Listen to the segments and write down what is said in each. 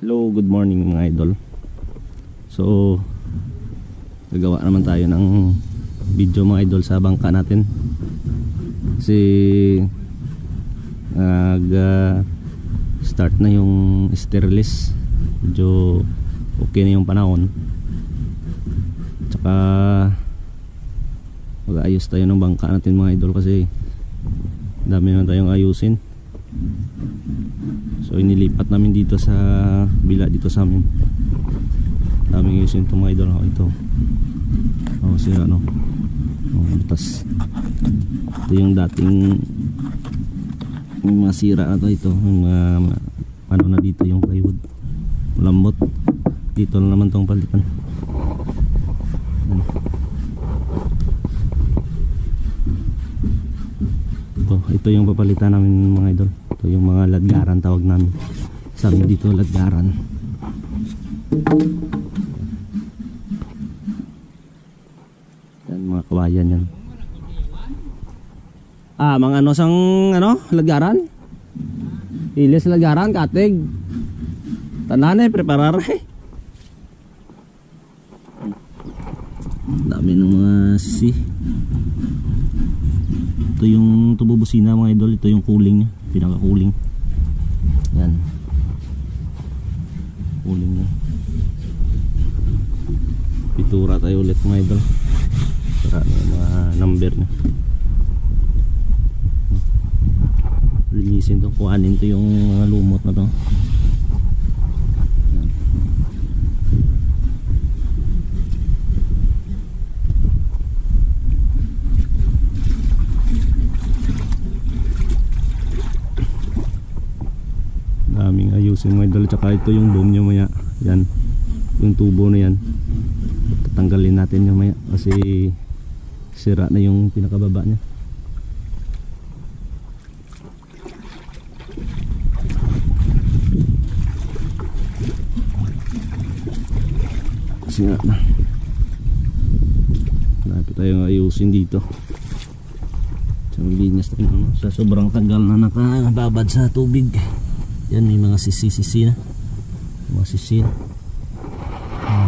Hello, good morning mga idol. So gagawa naman tayo ng video mga idol sa bangka natin. Kasi start na yung stairless. Medyo okay na yung panahon. Tsaka mag-aayos tayo ng bangka natin mga idol kasi dami na tayong ayusin. So inilipat namin dito sa bila dito sa amin. Daming ayusin itong mga idol. Ito sira no. Butas. Ito yung dating yung mga sira na to. Ito yung ano na dito yung plywood malambot. Dito lang naman tong palitan. Ito yung papalitan namin mga idol. Ito yung mga ladgaran tawag namin sa amin dito, ladgaran. Yan mga kawayan yan. Mga ano sang ladgaran? Ilis ladgaran katig. Tanan preparar dami ng mga sisi. Ito yung tubo busina mga idol. Ito yung cooling nya, pinaka cooling. Yan, cooling nya. Pitura tayo ulit mga idol para mga number nya. Linisin to, kuhanin to yung mga lumot na to. Daming ayusin mga idol. Tsaka ito yung dome nya maya. Yan, yung tubo na yan tatanggalin natin yung maya kasi sira na yung pinakababa nya. Sira na. Dapat tayong ayusin dito. So maglinis tayo sa sobrang tagal na nakababad sa tubig. Yan, may mga sisi-sisi na. Mga sisi na.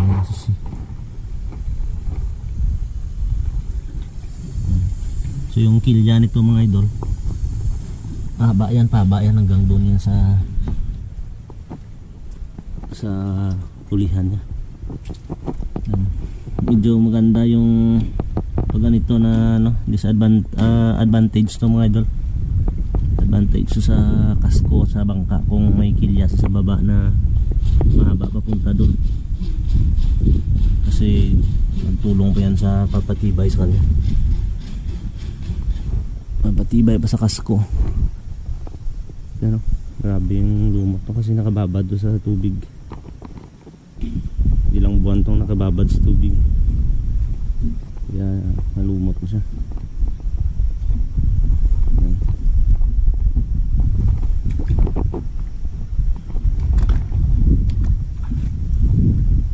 Mga sisi. So yung kilya nito mga idol, pahaba yan hanggang doon yan sa pulihan nya. Medyo maganda yung pag ganito na advantage to mga idol. Advantage sa kasko sa bangka kung may kilya sa baba na mahaba papunta doon, kasi magtulong pa yan sa pagpatibay sa kanya, pagpatibay pa sa kasko. Pero grabe yung lumot to kasi nakababad doon sa tubig. Ilang buwan tong nakababad sa tubig kaya nalumot mo siya.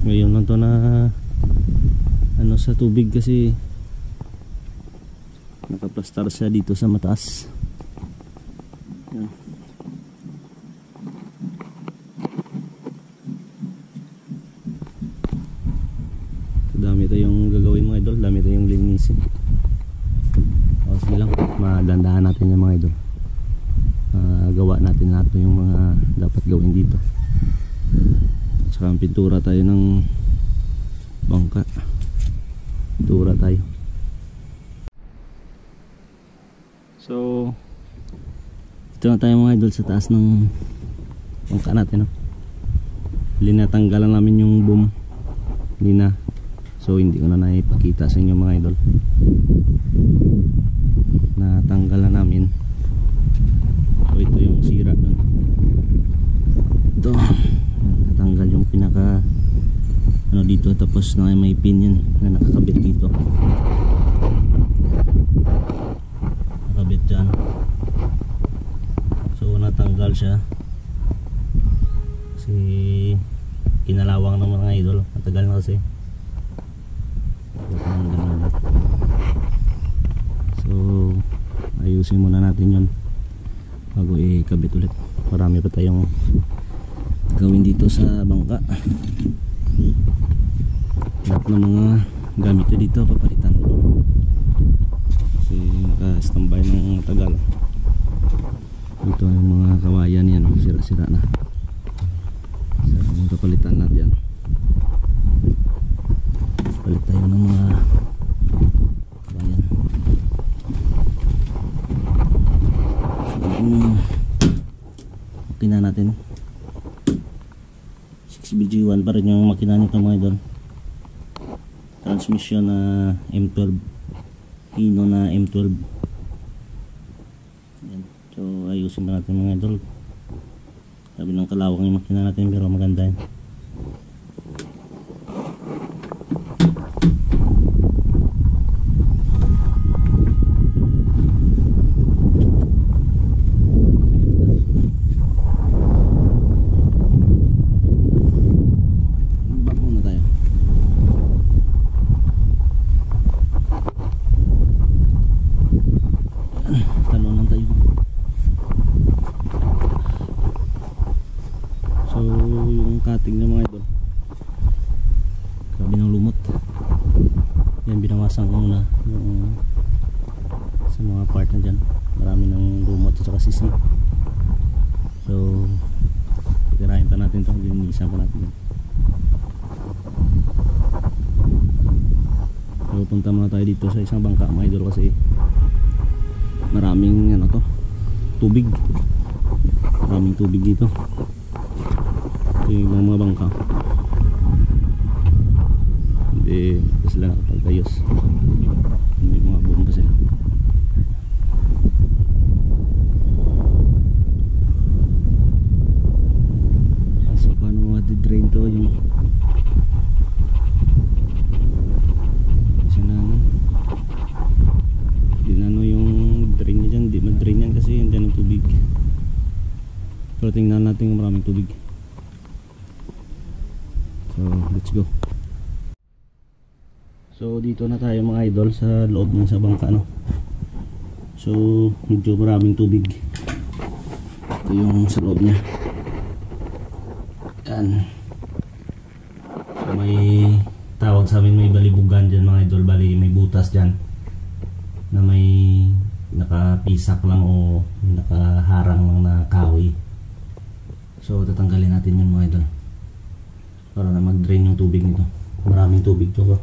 Ngayon lang to na sa tubig kasi nakaplastar siya dito sa mataas. Yan. Dami tayong gagawin mga idol, dami tayong linisin. Sige lang, madandahan natin yung mga idol. Gawa natin lahat yung mga dapat gawin dito. Saka pintura tayo ng bangka. Pintura tayo. So ito na tayo mga idol sa taas ng bangka natin. Linatanggalan namin yung boom nina. So hindi ko na naipakita sa inyo mga idol. Natanggalan namin. So ito yung sira dun. Ito natanggal yung pinaka dito, tapos na may pin yan na nakakabit dito, nakakabit dyan. So natanggal siya kasi kinalawang ng mga idol, matagal na kasi. So ayusin muna natin yun bago ikabit ulit. Marami pa tayong gagawin dito sa bangka. Lahat ng mga gamit ko dito papalitan kasi naka-standby ng matagal. Ito yung mga kawayan yan, sira-sira na. So papalitan natin yan. Palit tayo ng mga kawayan. Makina natin 6BG1 pa rin yung makina nito mga idol. Transmission na M12, Hino na M12. Yan. So ayusin na natin mga idol. Sabi ng kalawang yung makina natin pero maganda yan. Cutting na mga idol, grabe ng lumot yan, binawasan ko muna yung sa mga part na dyan, marami ng lumot at saka sisig. So pagkarahin pa natin ito, linisan pa natin yan. So punta muna tayo dito sa isang bangka mga idol kasi maraming ano to, tubig, maraming tubig dito. Yung mga bangka hindi pa sila nakapagayos, may mga buong pa sila. So paano mga drain to, yung isa na ano, di na ano yung drain niya dyan, di ma-drain yan kasi yan dyan ang tubig. Pero tingnan natin kung maraming tubig. So let's go. So dito na tayo mga idol sa loob ng sa bangka, no? So medyo maraming tubig. Ito yung sa loob niya. Yan. So may tawag sa amin, may balibugan dyan mga idol. Bali may butas dyan na may nakapisak lang o nakaharang lang na kahoy. So tatanggalin natin yung mga idol para na mag-drain yung tubig nito. Maraming tubig to.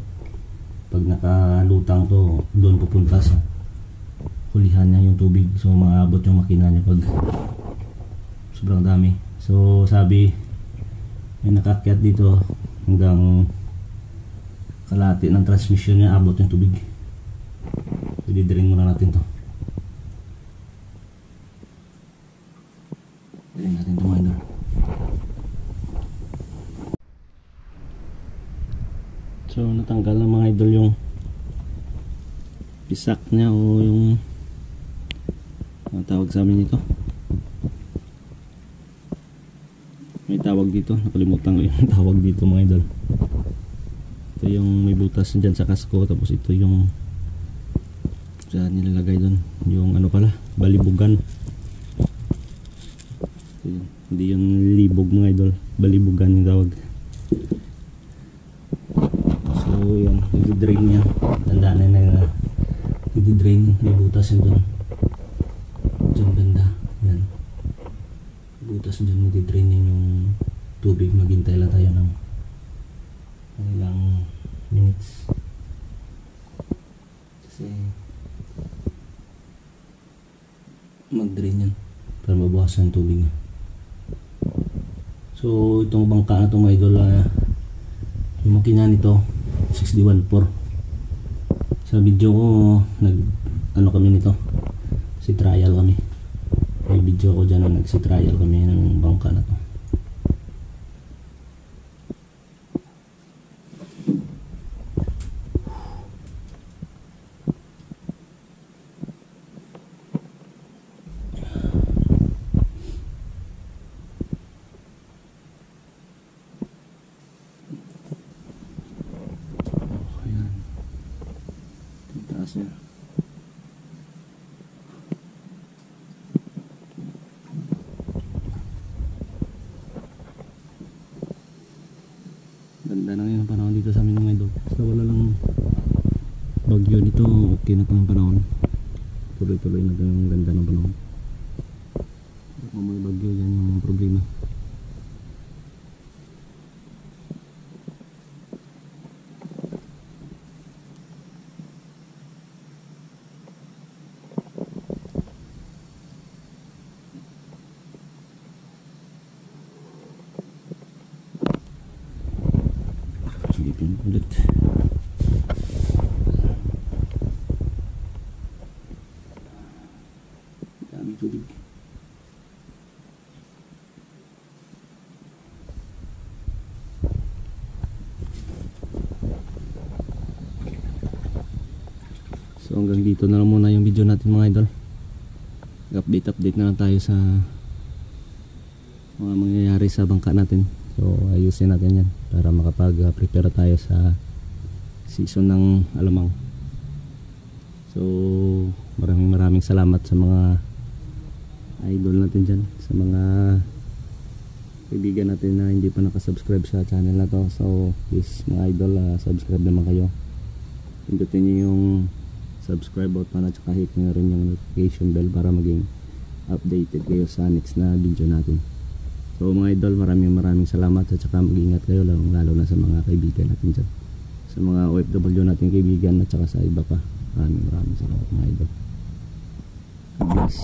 Pag nakalutang to, doon pupunta sa hulihan niya yung tubig. So maabot yung makina niya pag sobrang dami. So sabi, may nakakyat dito hanggang kalahati ng transmission niya, abot yung tubig. So i-drain muna natin to. Drain natin to mga idol. So natanggal na mga idol yung pisak niya o yung tawag sa amin ito. May tawag dito, nakalimutan ko yung tawag dito mga idol. Ito yung may butas dyan sa kasko, tapos ito yung saan nilalagay doon, yung ano pala, balibugan. Yun. Hindi yung libog mga idol, balibugan yung tawag. So yan, nag-drain yan. Tandaan na nag-drain, may butas yun doon. Diyan banda, yan. Butas dyan, nag-drain yan yung tubig. Maghintay lang tayo ng ilang minutes. Kasi mag-drain yan para mabawasan yung tubig niya. So itong bangka na itong mga idol, yung makina nito 6D14. Sa video ko ano kami nito, si trial kami. May video ko dyan na nagsi trial kami ng bangka na to. Niya. Ganda na ngayon ang panahon dito sa amin mga idol. Basta wala lang bagyo dito, okay na itong panahon. Tuloy-tuloy na yung ganda ng panahon. Kung may bagyo, yan yung problema. Silipin ulit. Daming tubig. So hanggang dito na lang muna yung video natin mga idol. Update na lang tayo sa mga mangyayari sa bangka natin. So ayusin natin yan para makapag-prepare tayo sa season ng alamang. So maraming salamat sa mga idol natin dyan, sa mga kaibigan natin na hindi pa nakasubscribe sa channel na to. So please mga idol, subscribe naman kayo. Pindutin nyo yung subscribe button at saka hit nyo rin yung notification bell para maging updated kayo sa next na video natin. So mga idol, maraming salamat at saka mag-ingat kayo lalo na sa mga kaibigan natin dyan, sa mga OFW natin kaibigan at saka sa iba pa. Maraming salamat mga idol. God bless.